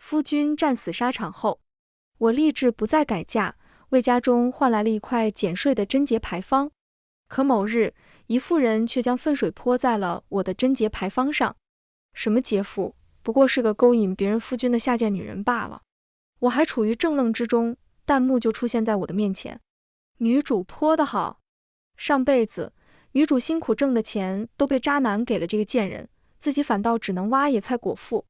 夫君战死沙场后，我立志不再改嫁，为家中换来了一块减税的贞节牌坊。可某日，一妇人却将粪水泼在了我的贞节牌坊上。什么节妇，不过是个勾引别人夫君的下贱女人罢了。我还处于正愣之中，弹幕就出现在我的面前。女主泼得好，上辈子女主辛苦挣的钱都被渣男给了这个贱人，自己反倒只能挖野菜果腹，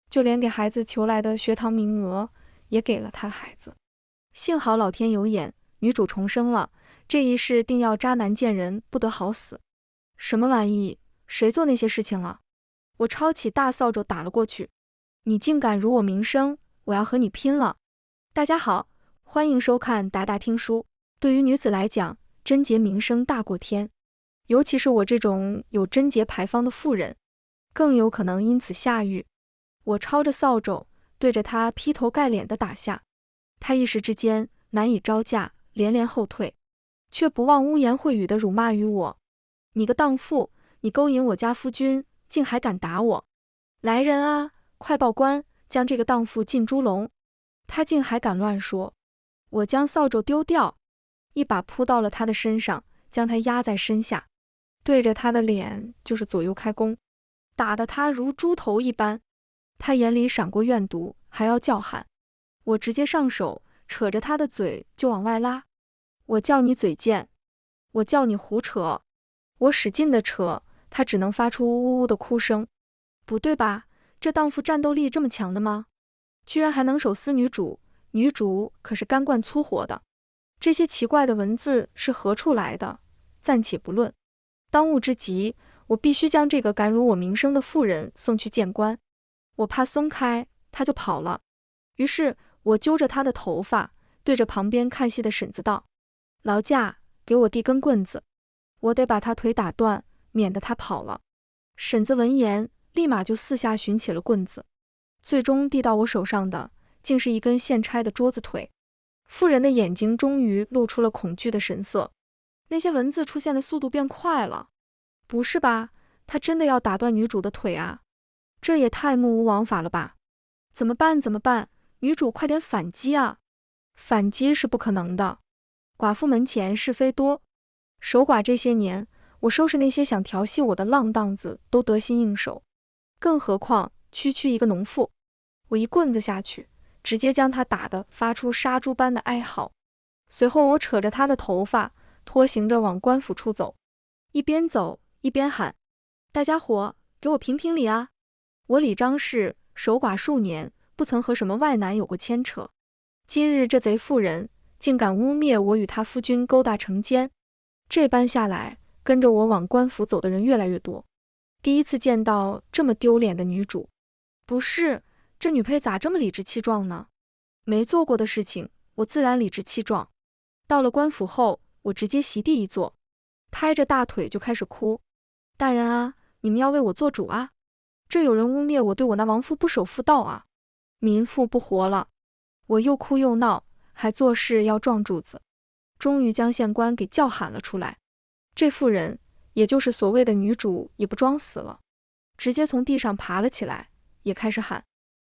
就连给孩子求来的学堂名额也给了他孩子。幸好老天有眼，女主重生了，这一世定要渣男贱人不得好死。什么玩意？谁做那些事情了？我抄起大扫帚打了过去。你竟敢辱我名声，我要和你拼了！大家好，欢迎收看达达听书。对于女子来讲，贞节名声大过天，尤其是我这种有贞节牌坊的妇人，更有可能因此下狱。我抄着扫帚，对着他劈头盖脸地打下。他一时之间难以招架，连连后退，却不忘污言秽语地辱骂于我：你个荡妇，你勾引我家夫君，竟还敢打我！来人啊，快报官，将这个荡妇进猪笼！他竟还敢乱说！我将扫帚丢掉，一把扑到了他的身上，将他压在身下，对着他的脸就是左右开弓，打得他如猪头一般。他眼里闪过怨毒，还要叫喊。我直接上手，扯着他的嘴就往外拉。我叫你嘴贱，我叫你胡扯。我使劲地扯，他只能发出呜呜的哭声。不对吧？这荡妇战斗力这么强的吗？居然还能手撕女主，女主可是干灌粗活的。这些奇怪的文字是何处来的？暂且不论。当务之急，我必须将这个敢辱我名声的妇人送去见官。我怕松开，他就跑了。于是我揪着他的头发，对着旁边看戏的婶子道：劳驾，给我递根棍子，我得把他腿打断，免得他跑了。婶子闻言，立马就四下寻起了棍子，最终递到我手上的，竟是一根现拆的桌子腿。妇人的眼睛终于露出了恐惧的神色，那些文字出现的速度变快了。不是吧？他真的要打断女主的腿啊？这也太目无王法了吧？怎么办？怎么办？女主快点反击啊！反击是不可能的。寡妇门前是非多，守寡这些年，我收拾那些想调戏我的浪荡子都得心应手，更何况区区一个农妇。我一棍子下去，直接将他打得发出杀猪般的哀嚎。随后我扯着他的头发，拖行着往官府处走，一边走一边喊：大家伙，给我评评理啊！我李张氏守寡数年，不曾和什么外男有过牵扯，今日这贼妇人竟敢污蔑我与他夫君勾搭成奸。这般下来，跟着我往官府走的人越来越多。第一次见到这么丢脸的女主。不是，这女配咋这么理直气壮呢？没做过的事情，我自然理直气壮。到了官府后，我直接席地一坐，拍着大腿就开始哭：大人啊，你们要为我做主啊！这有人污蔑我对我那亡夫不守妇道啊！民妇不活了！我又哭又闹，还做事要撞柱子，终于将县官给叫喊了出来。这妇人，也就是所谓的女主，也不装死了，直接从地上爬了起来，也开始喊：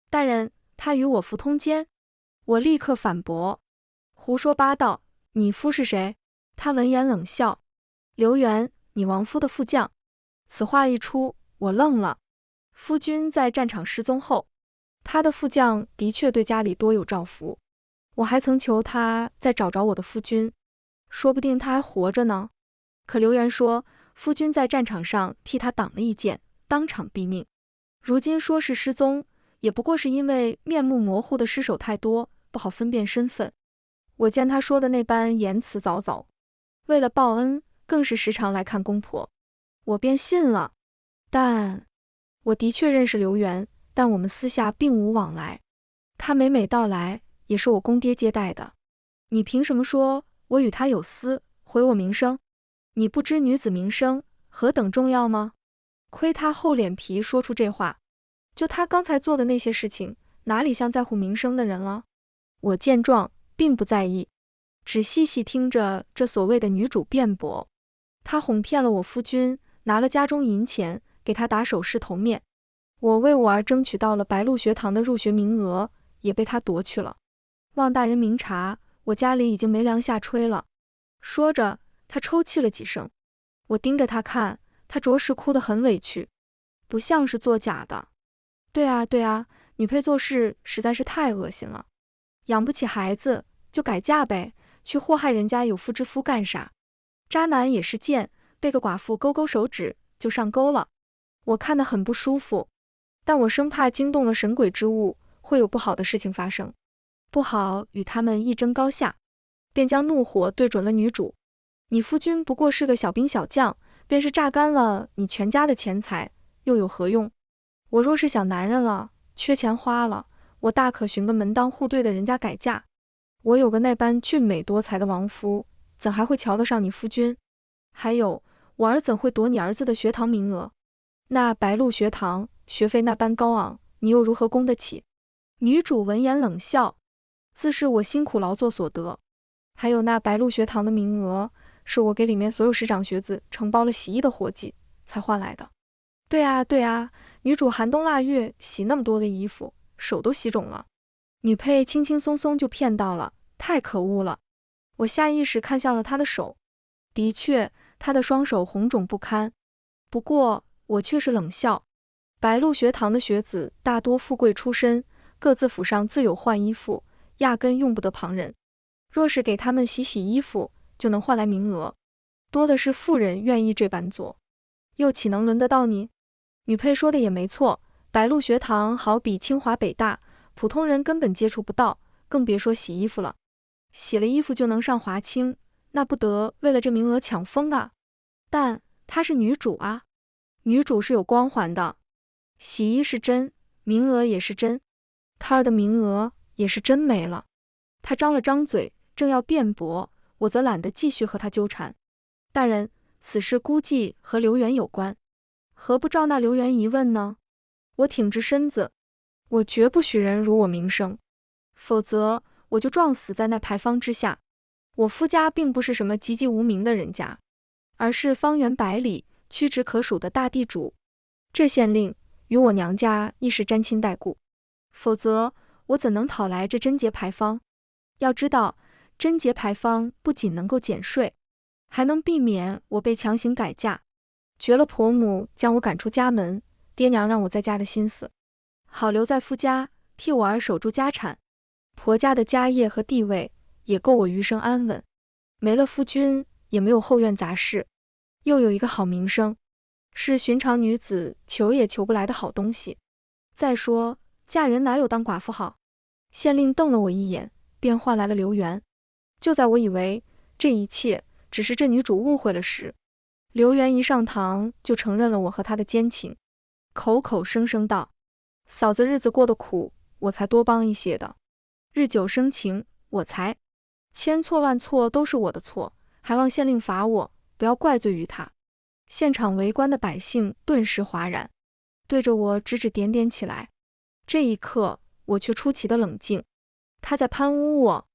大人，他与我夫通奸！我立刻反驳：胡说八道！你夫是谁？他闻言冷笑：刘元，你亡夫的副将。此话一出，我愣了。夫君在战场失踪后，他的副将的确对家里多有照拂，我还曾求他再找着我的夫君，说不定他还活着呢。可刘元说，夫君在战场上替他挡了一剑，当场毙命。如今说是失踪，也不过是因为面目模糊的尸首太多，不好分辨身份。我见他说的那般言辞凿凿，为了报恩，更是时常来看公婆，我便信了。但我的确认识刘元，但我们私下并无往来。他每每到来，也是我公爹接待的。你凭什么说我与他有私，毁我名声？你不知女子名声何等重要吗？亏他厚脸皮说出这话，就他刚才做的那些事情，哪里像在乎名声的人了？我见状并不在意，只细细听着这所谓的女主辩驳。她哄骗了我夫君，拿了家中银钱给他打首饰头面。我为我儿争取到了白鹿学堂的入学名额，也被他夺去了。望大人明察，我家里已经没粮下炊了。说着，他抽泣了几声。我盯着他看，他着实哭得很委屈，不像是作假的。对啊，对啊，女配做事实在是太恶心了。养不起孩子就改嫁呗，去祸害人家有妇之夫干啥？渣男也是贱，被个寡妇勾勾手指就上钩了。我看得很不舒服，但我生怕惊动了神鬼之物，会有不好的事情发生，不好与他们一争高下，便将怒火对准了女主。你夫君不过是个小兵小将，便是榨干了你全家的钱财，又有何用？我若是小男人了，缺钱花了，我大可寻个门当户对的人家改嫁。我有个那般俊美多才的亡夫，怎还会瞧得上你夫君？还有，我儿怎会夺你儿子的学堂名额？那白鹿学堂学费那般高昂，你又如何供得起？女主闻言冷笑，自是我辛苦劳作所得。还有那白鹿学堂的名额，是我给里面所有师长学子承包了洗衣的活计才换来的。对啊，对啊，女主寒冬腊月洗那么多个衣服，手都洗肿了。女配轻轻松松就骗到了，太可恶了。我下意识看向了她的手，的确，她的双手红肿不堪。不过我却是冷笑，白鹿学堂的学子大多富贵出身，各自府上自有换衣服，压根用不得旁人。若是给他们洗衣服，就能换来名额，多的是妇人愿意这般做，又岂能轮得到你？女配说的也没错，白鹿学堂好比清华北大，普通人根本接触不到，更别说洗衣服了。洗了衣服就能上华清，那不得为了这名额抢疯啊！但她是女主啊，女主是有光环的，洗衣是真，名额也是真，她儿的名额也是真没了。她张了张嘴，正要辩驳，我则懒得继续和她纠缠。大人，此事估计和刘元有关，何不照那刘元一问呢？我挺直身子，我绝不许人辱我名声，否则我就撞死在那牌坊之下。我夫家并不是什么籍籍无名的人家，而是方圆百里屈指可数的大地主。这县令与我娘家亦是沾亲带故，否则我怎能讨来这贞节牌坊？要知道，贞节牌坊不仅能够减税，还能避免我被强行改嫁，绝了婆母将我赶出家门，爹娘让我在家的心思，好留在夫家替我儿守住家产。婆家的家业和地位也够我余生安稳，没了夫君也没有后院杂事，又有一个好名声，是寻常女子求也求不来的好东西。再说嫁人哪有当寡妇好？县令瞪了我一眼，便唤来了刘元。就在我以为这一切只是这女主误会了时，刘元一上堂就承认了我和他的奸情，口口声声道：嫂子日子过得苦，我才多帮一些的，日久生情，我才千错万错都是我的错，还望县令罚我，不要怪罪于他。现场围观的百姓顿时哗然，对着我指指点点起来。这一刻我却出奇的冷静。他在攀污我？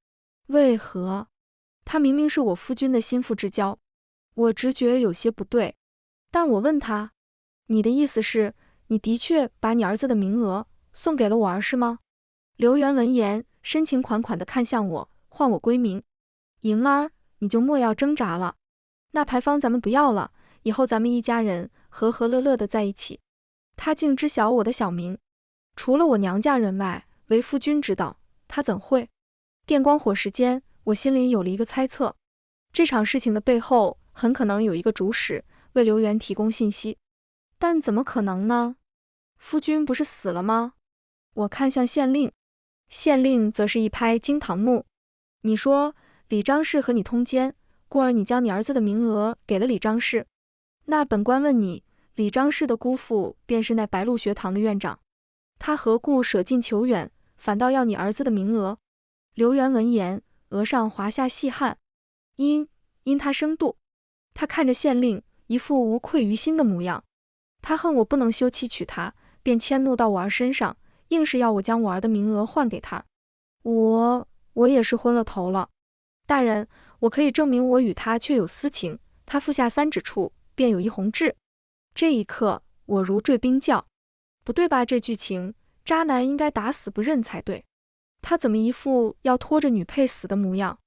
为何？他明明是我夫君的心腹之交。我直觉有些不对，但我问他，你的意思是，你的确把你儿子的名额送给了我儿是吗？刘元闻言深情款款地看向我，唤我归名。莹儿，你就莫要挣扎了，那牌坊咱们不要了，以后咱们一家人和和乐乐的在一起。他竟知晓我的小名，除了我娘家人外，唯夫君知道，他怎会？电光火石间，我心里有了一个猜测，这场事情的背后很可能有一个主使为刘元提供信息，但怎么可能呢？夫君不是死了吗？我看向县令，县令则是一拍惊堂木。你说李张氏和你通奸，故而你将你儿子的名额给了李张氏，那本官问你，李张氏的姑父便是那白鹿学堂的院长，他何故舍近求远，反倒要你儿子的名额？刘元闻言，额上滑下细汗，因他生妒。他看着县令，一副无愧于心的模样。他恨我不能休妻娶她，便迁怒到我儿身上，硬是要我将我儿的名额换给他。我也是昏了头了。大人，我可以证明我与他确有私情，他腹下3指处便有一红痣。这一刻，我如坠冰窖。不对吧？这剧情，渣男应该打死不认才对，他怎么一副要拖着女配死的模样？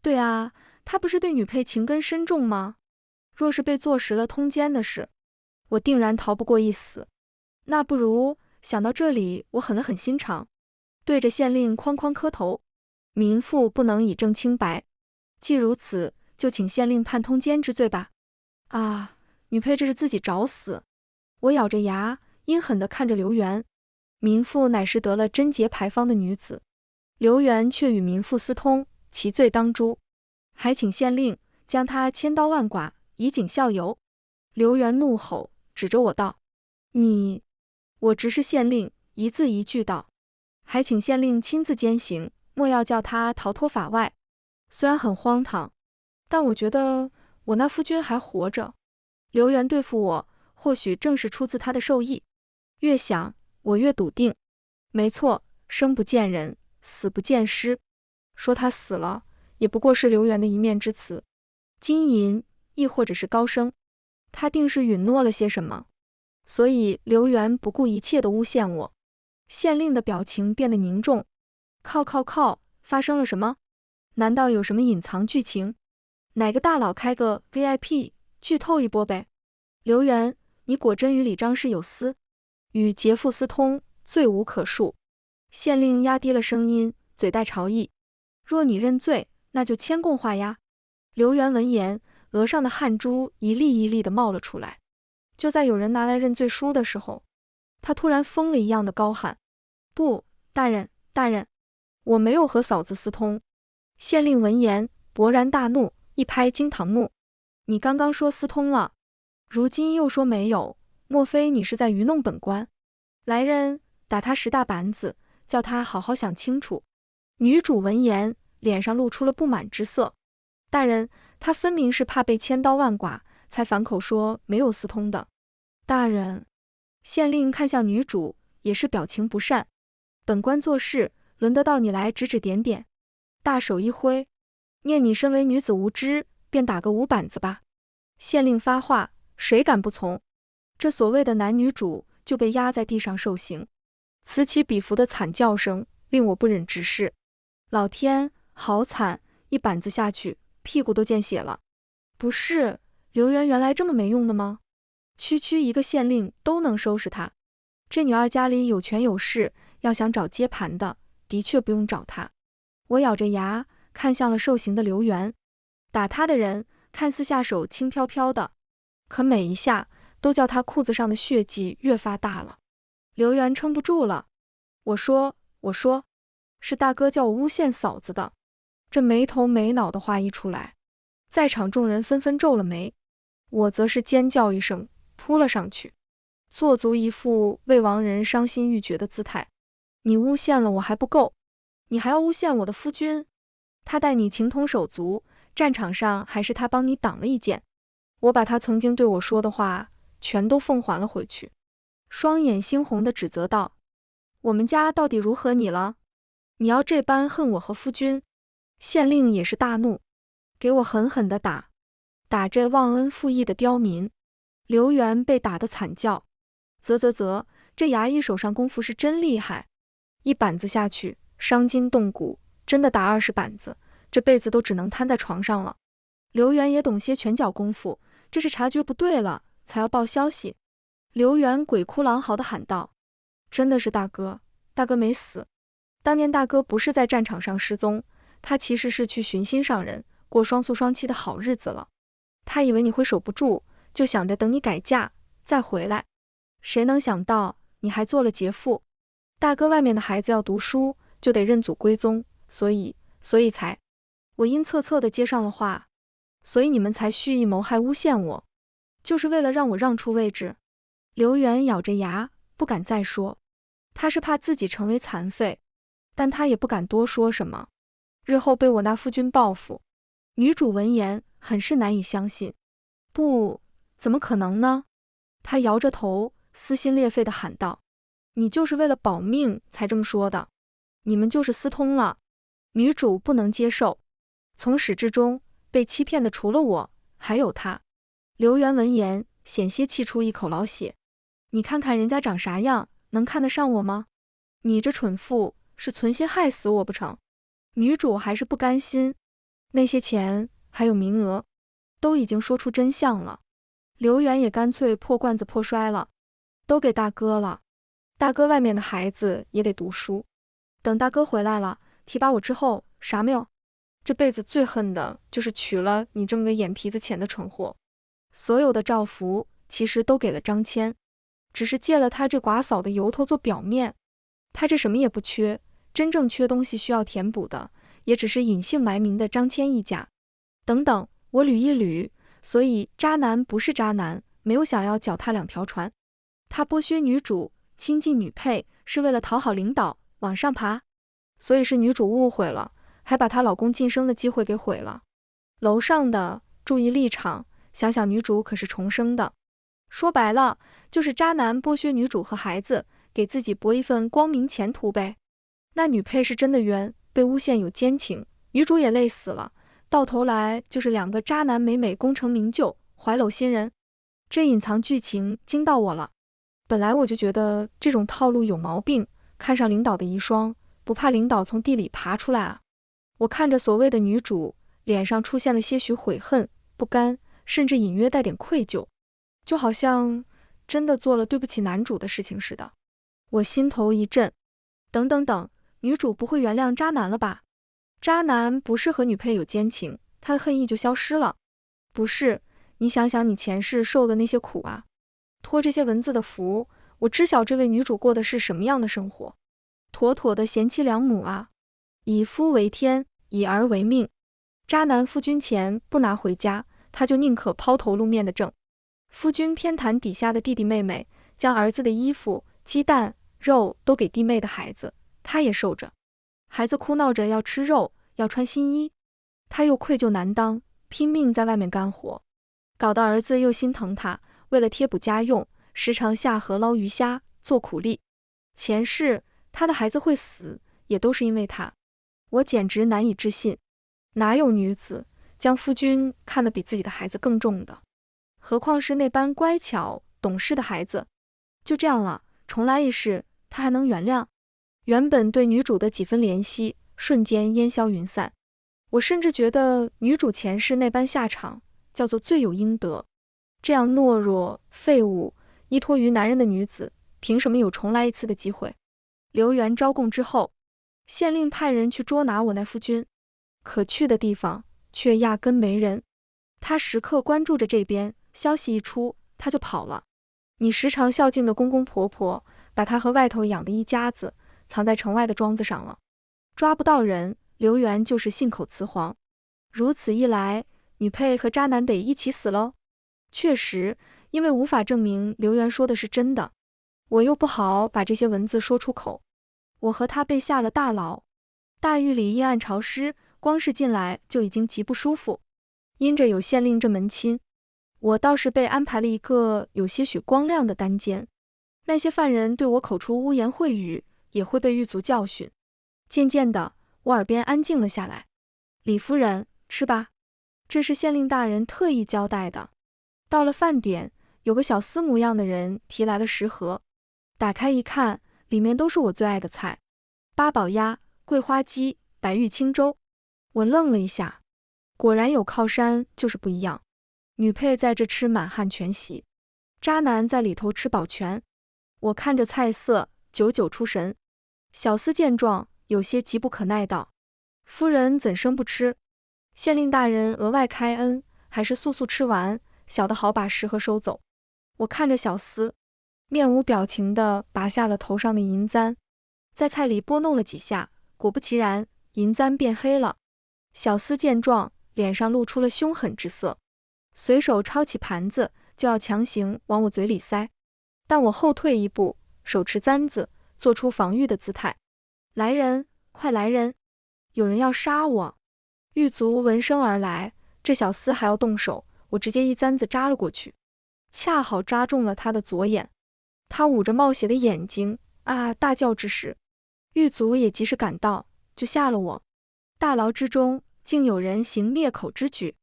对啊，他不是对女配情根深重吗？若是被坐实了通奸的事，我定然逃不过一死。那不如……想到这里，我狠了狠心肠，对着县令哐哐磕头。民妇不能以证清白，既如此，就请县令判通奸之罪吧。啊，女配这是自己找死！我咬着牙，阴狠地看着刘元。民妇乃是得了贞节牌坊的女子，刘元却与民妇私通，其罪当诛，还请县令将她千刀万剐，以儆效尤。刘元怒吼，指着我道：“你！”我直视县令，一字一句道：“还请县令亲自监刑，莫要叫他逃脱法外。”虽然很荒唐，但我觉得我那夫君还活着。刘元对付我，或许正是出自他的授意。越想，我越笃定。没错，生不见人，死不见尸。说他死了，也不过是刘元的一面之词。金银，亦或者是高升，他定是允诺了些什么。所以刘元不顾一切地诬陷我。县令的表情变得凝重。靠，发生了什么？难道有什么隐藏剧情？哪个大佬开个 VIP， 剧透一波呗？刘元，你果真与李张氏有私，与劫富私通，罪无可恕。县令压低了声音，嘴带嘲意。若你认罪，那就签供画押。刘元闻言，额上的汗珠一粒一粒地冒了出来。就在有人拿来认罪书的时候，他突然疯了一样的高喊：“不，大人，我没有和嫂子私通。”县令闻言勃然大怒，一拍惊堂木：“你刚刚说私通了，如今又说没有，莫非你是在愚弄本官？来人，打他10大板子，叫他好好想清楚。”女主闻言，脸上露出了不满之色：“大人，他分明是怕被千刀万剐，才反口说没有私通的。”大人，县令看向女主，也是表情不善。本官做事，轮得到你来指指点点？大手一挥，念你身为女子无知，便打个5板子吧。县令发话，谁敢不从？这所谓的男女主就被压在地上受刑，此起彼伏的惨叫声令我不忍直视。老天，好惨！一板子下去，屁股都见血了。不是，刘元原来这么没用的吗？区一个县令都能收拾他，这女二家里有权有势，要想找接盘的，的确不用找他。我咬着牙看向了受刑的刘元，打他的人看似下手轻飘飘的，可每一下都叫他裤子上的血迹越发大了。刘元撑不住了，我说，是大哥叫我诬陷嫂子的。这没头没脑的话一出来，在场众人纷纷皱了眉，我则是尖叫一声，扑了上去，做足一副为亡人伤心欲绝的姿态。你诬陷了我还不够，你还要诬陷我的夫君？他待你情同手足，战场上还是他帮你挡了一剑。我把他曾经对我说的话全都奉还了回去，双眼猩红地指责道：“我们家到底如何你了？你要这般恨我和夫君？”县令也是大怒，给我狠狠地打这忘恩负义的刁民。刘元被打得惨叫，啧，这衙役手上功夫是真厉害，一板子下去伤筋动骨，真的打20板子，这辈子都只能瘫在床上了。刘元也懂些拳脚功夫，这是察觉不对了，才要报消息。刘元鬼哭狼嚎地喊道：“真的是大哥没死。当年大哥不是在战场上失踪，他其实是去寻心上人，过双宿双栖的好日子了。他以为你会守不住，就想着等你改嫁再回来，谁能想到你还做了劫富。大哥外面的孩子要读书，就得认祖归宗，所以才……”我阴恻恻地接上了话，所以你们才蓄意谋害诬陷我，就是为了让我让出位置。刘元咬着牙不敢再说，他是怕自己成为残废，但他也不敢多说什么，日后被我那夫君报复。女主闻言很是难以相信，不，怎么可能呢？她摇着头，撕心裂肺地喊道：“你就是为了保命才这么说的，你们就是私通了。”女主不能接受，从始至终被欺骗的除了我，还有他。刘元闻言险些气出一口老血，你看看人家长啥样，能看得上我吗？你这蠢妇是存心害死我不成？女主还是不甘心，那些钱还有名额，都已经说出真相了。刘源也干脆破罐子破摔了，都给大哥了。大哥外面的孩子也得读书，等大哥回来了，提拔我之后，啥没有？这辈子最恨的就是娶了你这么个眼皮子浅的蠢货。所有的照拂其实都给了张谦，只是借了他这寡嫂的由头做表面。他这什么也不缺，真正缺东西需要填补的，也只是隐姓埋名的张谦一家。等等，我捋一捋，所以渣男不是渣男，没有想要脚踏两条船。他剥削女主，亲近女配，是为了讨好领导，往上爬。所以是女主误会了，还把她老公晋升的机会给毁了。楼上的注意立场，想想女主可是重生的。说白了，就是渣男剥削女主和孩子，给自己搏一份光明前途呗。那女配是真的冤，被诬陷有奸情，女主也累死了，到头来就是两个渣男美美功成名就，怀搂新人。这隐藏剧情惊到我了。本来我就觉得这种套路有毛病，看上领导的遗孀，不怕领导从地里爬出来啊？我看着所谓的女主，脸上出现了些许悔恨、不甘，甚至隐约带点愧疚，就好像真的做了对不起男主的事情似的。我心头一震，等等等，女主不会原谅渣男了吧？渣男不是和女配有奸情，他的恨意就消失了？不是，你想想你前世受的那些苦啊，托这些文字的福，我知晓这位女主过的是什么样的生活，妥妥的贤妻良母啊，以夫为天，以儿为命。渣男夫君钱不拿回家，他就宁可抛头露面的挣。夫君偏袒底下的弟弟妹妹，将儿子的衣服、鸡蛋、肉都给弟妹的孩子，他也受着。孩子哭闹着要吃肉，要穿新衣，他又愧疚难当，拼命在外面干活，搞得儿子又心疼他，为了贴补家用，时常下河捞鱼虾，做苦力。前世他的孩子会死，也都是因为他。我简直难以置信，哪有女子将夫君看得比自己的孩子更重的？何况是那般乖巧懂事的孩子。就这样了，重来一世，他还能原谅？原本对女主的几分怜惜，瞬间烟消云散。我甚至觉得女主前世那般下场，叫做罪有应得。这样懦弱、废物、依托于男人的女子，凭什么有重来一次的机会？刘源招供之后，县令派人去捉拿我那夫君，可去的地方却压根没人。他时刻关注着这边，消息一出，他就跑了。你时常孝敬的公公婆婆，把他和外头养的一家子藏在城外的庄子上了。抓不到人，刘源就是信口雌黄。如此一来，女配和渣男得一起死喽。确实，因为无法证明刘源说的是真的，我又不好把这些文字说出口。我和他被下了大牢，大狱里阴暗潮湿，光是进来就已经极不舒服。因着有县令这门亲，我倒是被安排了一个有些许光亮的单间。那些犯人对我口出污言秽语，也会被狱卒教训。渐渐的，我耳边安静了下来。李夫人，吃吧，这是县令大人特意交代的。到了饭点，有个小厮模样的人提来了食盒，打开一看，里面都是我最爱的菜：八宝鸭、桂花鸡、白玉清粥。我愣了一下，果然有靠山就是不一样。女配在这吃满汉全席，渣男在里头吃饱全。我看着菜色，久久出神。小厮见状，有些急不可耐道：夫人怎生不吃？县令大人额外开恩，还是速速吃完，小的好把食盒收走。我看着小厮，面无表情地拔下了头上的银簪，在菜里拨弄了几下，果不其然，银簪变黑了。小厮见状，脸上露出了凶狠之色，随手抄起盘子就要强行往我嘴里塞，但我后退一步，手持簪子，做出防御的姿态。来人，快来人，有人要杀我！狱卒闻声而来，这小厮还要动手，我直接一簪子扎了过去，恰好扎中了他的左眼。他捂着冒血的眼睛啊大叫之时，狱卒也及时赶到，就吓了我。大牢之中竟有人行灭口之举。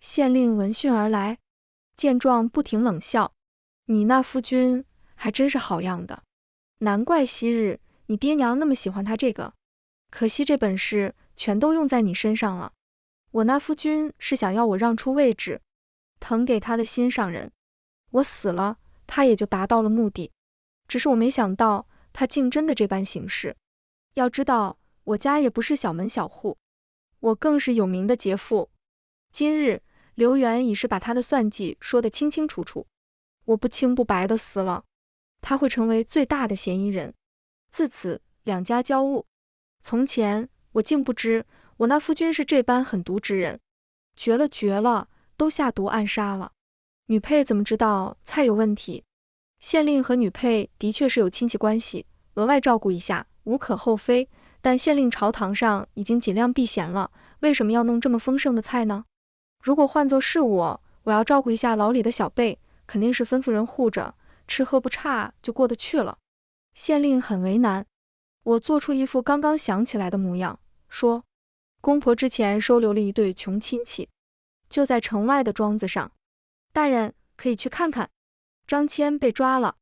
县令闻讯而来，见状不停冷笑：你那夫君还真是好样的。难怪昔日你爹娘那么喜欢他这个，可惜这本事全都用在你身上了。我那夫君是想要我让出位置，腾给他的心上人。我死了，他也就达到了目的。只是我没想到，他竟真的这般行事。要知道，我家也不是小门小户，我更是有名的杰父。今日刘元已是把他的算计说得清清楚楚，我不清不白的死了，他会成为最大的嫌疑人。自此两家交恶。从前我竟不知我那夫君是这般狠毒之人，绝了，都下毒暗杀了。女配怎么知道菜有问题？县令和女配的确是有亲戚关系，额外照顾一下无可厚非，但县令朝堂上已经尽量避嫌了，为什么要弄这么丰盛的菜呢？如果换作是我要照顾一下牢里的小辈，肯定是吩咐人护着，吃喝不差就过得去了。县令很为难，我做出一副刚刚想起来的模样，说公婆之前收留了一对穷亲戚，就在城外的庄子上，大人可以去看看。张骞被抓了，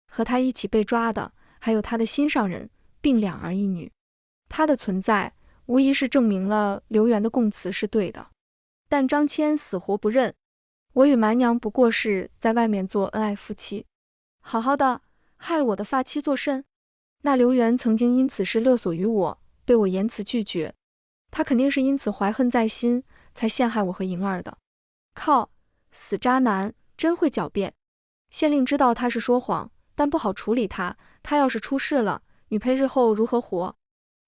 和他一起被抓的还有他的心上人，并2儿1女。他的存在无疑是证明了刘元的供词是对的，但张骞死活不认。我与蛮娘不过是在外面做恩爱夫妻，好好的害我的发妻做甚？那刘元曾经因此事勒索于我，被我严词拒绝，他肯定是因此怀恨在心，才陷害我和莹儿的。靠，死渣男，真会狡辩。县令知道他是说谎，但不好处理他，他要是出事了，女配日后如何活？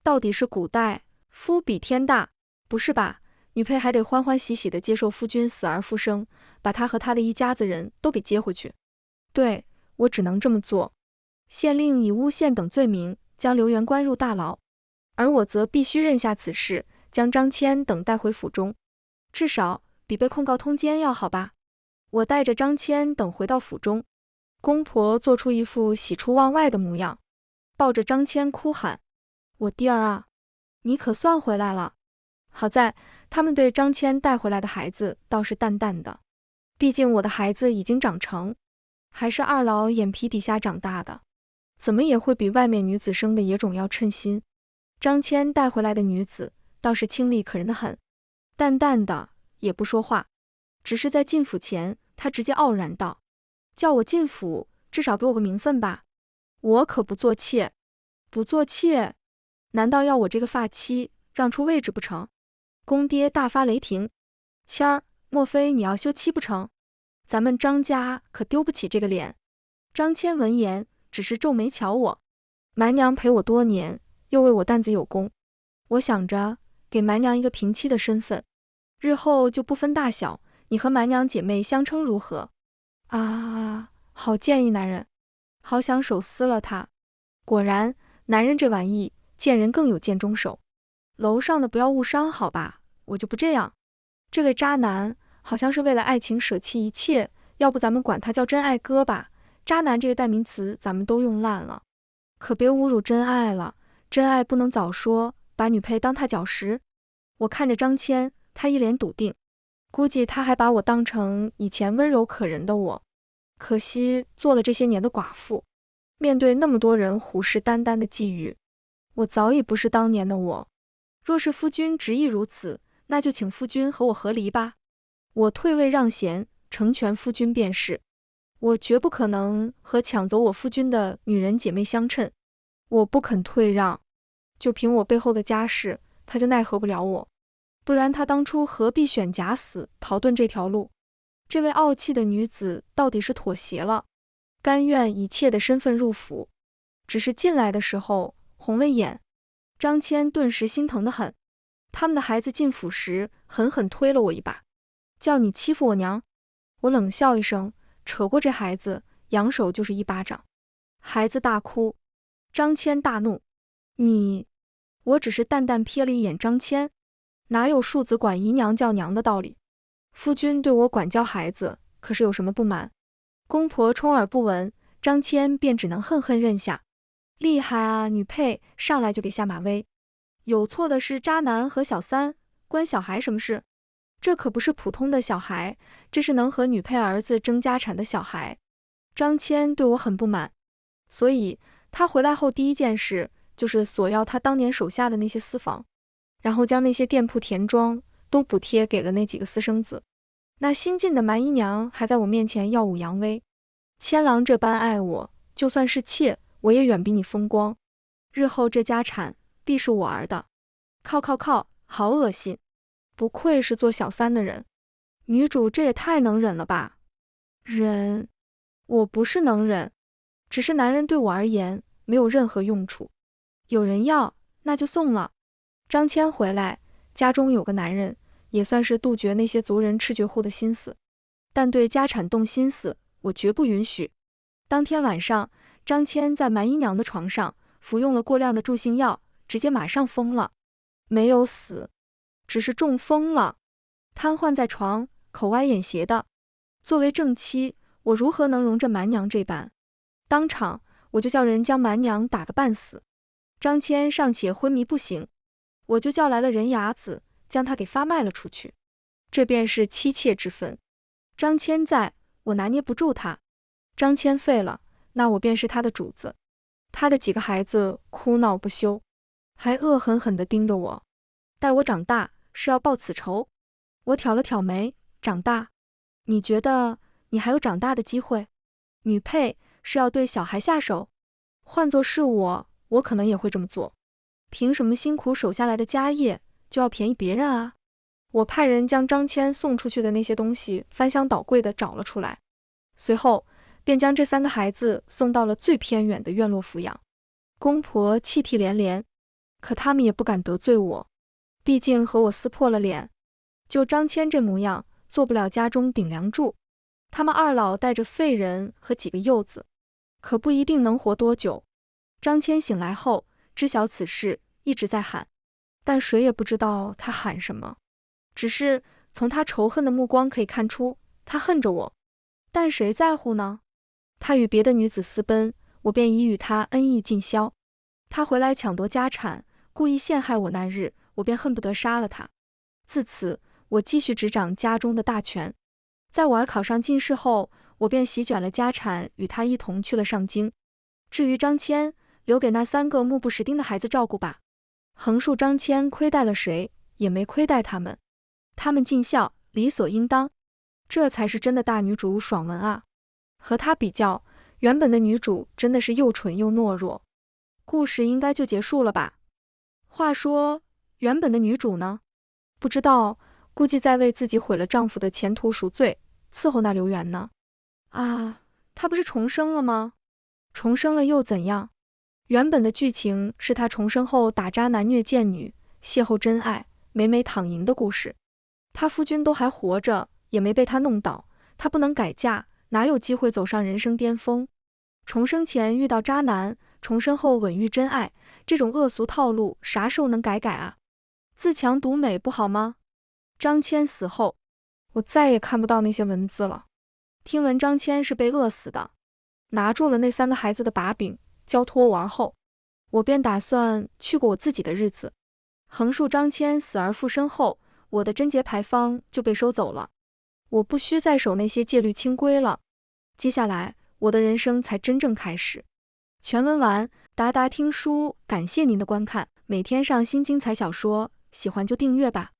到底是古代夫比天大，不是吧？女配还得欢欢喜喜地接受夫君死而复生，把他和他的一家子人都给接回去。对，我只能这么做。县令以诬陷等罪名将刘元关入大牢，而我则必须认下此事，将张骞等带回府中，至少比被控告通奸要好吧。我带着张骞等回到府中，公婆做出一副喜出望外的模样，抱着张骞哭喊：我弟儿啊，你可算回来了。好在他们对张骞带回来的孩子倒是淡淡的，毕竟我的孩子已经长成，还是二老眼皮底下长大的，怎么也会比外面女子生的野种要称心。张骞带回来的女子倒是清丽可人的很，淡淡的也不说话，只是在进府前他直接傲然道：叫我进府，至少给我个名分吧，我可不做妾。不做妾？难道要我这个发妻让出位置不成？公爹大发雷霆：谦儿，莫非你要休妻不成？咱们张家可丢不起这个脸。张骞闻言只是皱眉瞧我，蛮娘陪我多年，又为我担子有功，我想着给蛮娘一个平妻的身份，日后就不分大小，你和蛮娘姐妹相称如何？啊，好建议男人，好想手撕了他。果然，男人这玩意，见人更有见中手。楼上的不要误伤好吧，我就不这样。这位渣男好像是为了爱情舍弃一切，要不咱们管他叫真爱哥吧。渣男这个代名词咱们都用烂了，可别侮辱真爱了，真爱不能早说，把女配当踏脚石。我看着张骞，他一脸笃定，估计他还把我当成以前温柔可人的我。可惜做了这些年的寡妇，面对那么多人虎视眈眈的觊觎，我早已不是当年的我。若是夫君执意如此，那就请夫君和我和离吧，我退位让贤，成全夫君便是。我绝不可能和抢走我夫君的女人姐妹相称，我不肯退让。就凭我背后的家世，他就奈何不了我，不然他当初何必选假死逃遁这条路？这位傲气的女子到底是妥协了，甘愿以妾的身份入府，只是进来的时候红了眼。张骞顿时心疼得很，他们的孩子进府时狠狠推了我一把，叫你欺负我娘。我冷笑一声，扯过这孩子，扬手就是一巴掌。孩子大哭，张骞大怒：你……我只是淡淡瞥了一眼张骞，哪有庶子管姨娘叫娘的道理？夫君对我管教孩子，可是有什么不满？公婆充耳不闻，张骞便只能恨恨认下。厉害啊，女配上来就给下马威。有错的是渣男和小三，关小孩什么事？这可不是普通的小孩，这是能和女配儿子争家产的小孩。张骞对我很不满，所以他回来后第一件事就是索要他当年手下的那些私房，然后将那些店铺田庄都补贴给了那几个私生子。那新晋的蛮姨娘还在我面前耀武扬威，千郎这般爱我，就算是妾，我也远比你风光。日后这家产必是我儿的。靠，好恶心！不愧是做小三的人，女主这也太能忍了吧！忍？我不是能忍，只是男人对我而言没有任何用处。有人要，那就送了。张骞回来，家中有个男人，也算是杜绝那些族人赤绝户的心思，但对家产动心思，我绝不允许。当天晚上，张骞在蛮姨娘的床上服用了过量的助兴药，直接马上疯了，没有死，只是中风了，瘫痪在床，口歪眼斜的。作为正妻，我如何能容这蛮娘这般？当场我就叫人将蛮娘打个半死。张骞尚且昏迷不醒，我就叫来了人牙子，将他给发卖了出去。这便是妻妾之分。张骞在，我拿捏不住他；张骞废了，那我便是他的主子。他的几个孩子哭闹不休，还恶狠狠地盯着我。待我长大，是要报此仇。我挑了挑眉，长大？你觉得你还有长大的机会？女配是要对小孩下手？换作是我可能也会这么做。凭什么辛苦守下来的家业就要便宜别人啊？我派人将张骞送出去的那些东西翻箱倒柜的找了出来，随后便将这3个孩子送到了最偏远的院落抚养。公婆泣涕连连，可他们也不敢得罪我，毕竟和我撕破了脸。就张骞这模样，做不了家中顶梁柱。他们二老带着废人和几个幼子，可不一定能活多久。张骞醒来后知晓此事，一直在喊，但谁也不知道他喊什么，只是从他仇恨的目光可以看出他恨着我。但谁在乎呢？他与别的女子私奔，我便已与他恩义尽消。他回来抢夺家产，故意陷害我那日，我便恨不得杀了他。自此我继续执掌家中的大权。在我儿考上进士后，我便席卷了家产，与他一同去了上京。至于张骞，留给那3个目不识丁的孩子照顾吧。横竖张骞亏待了谁，也没亏待他们，他们尽孝，理所应当。这才是真的大女主爽文啊！和他比较，原本的女主真的是又蠢又懦弱。故事应该就结束了吧？话说，原本的女主呢？不知道，估计在为自己毁了丈夫的前途赎罪，伺候那刘元呢。啊，她不是重生了吗？重生了又怎样？原本的剧情是她重生后打渣男虐贱女，邂逅真爱，美美躺赢的故事。她夫君都还活着，也没被她弄倒，她不能改嫁，哪有机会走上人生巅峰？重生前遇到渣男，重生后稳遇真爱，这种恶俗套路啥时候能改啊？自强独美不好吗？张骞死后，我再也看不到那些文字了。听闻张骞是被饿死的，拿住了那3个孩子的把柄，交托我儿后，我便打算去过我自己的日子。横竖张骞死而复生后，我的贞节牌坊就被收走了，我不需再守那些戒律清规了。接下来我的人生才真正开始。全文完，达达听书，感谢您的观看，每天上新精彩小说，喜欢就订阅吧。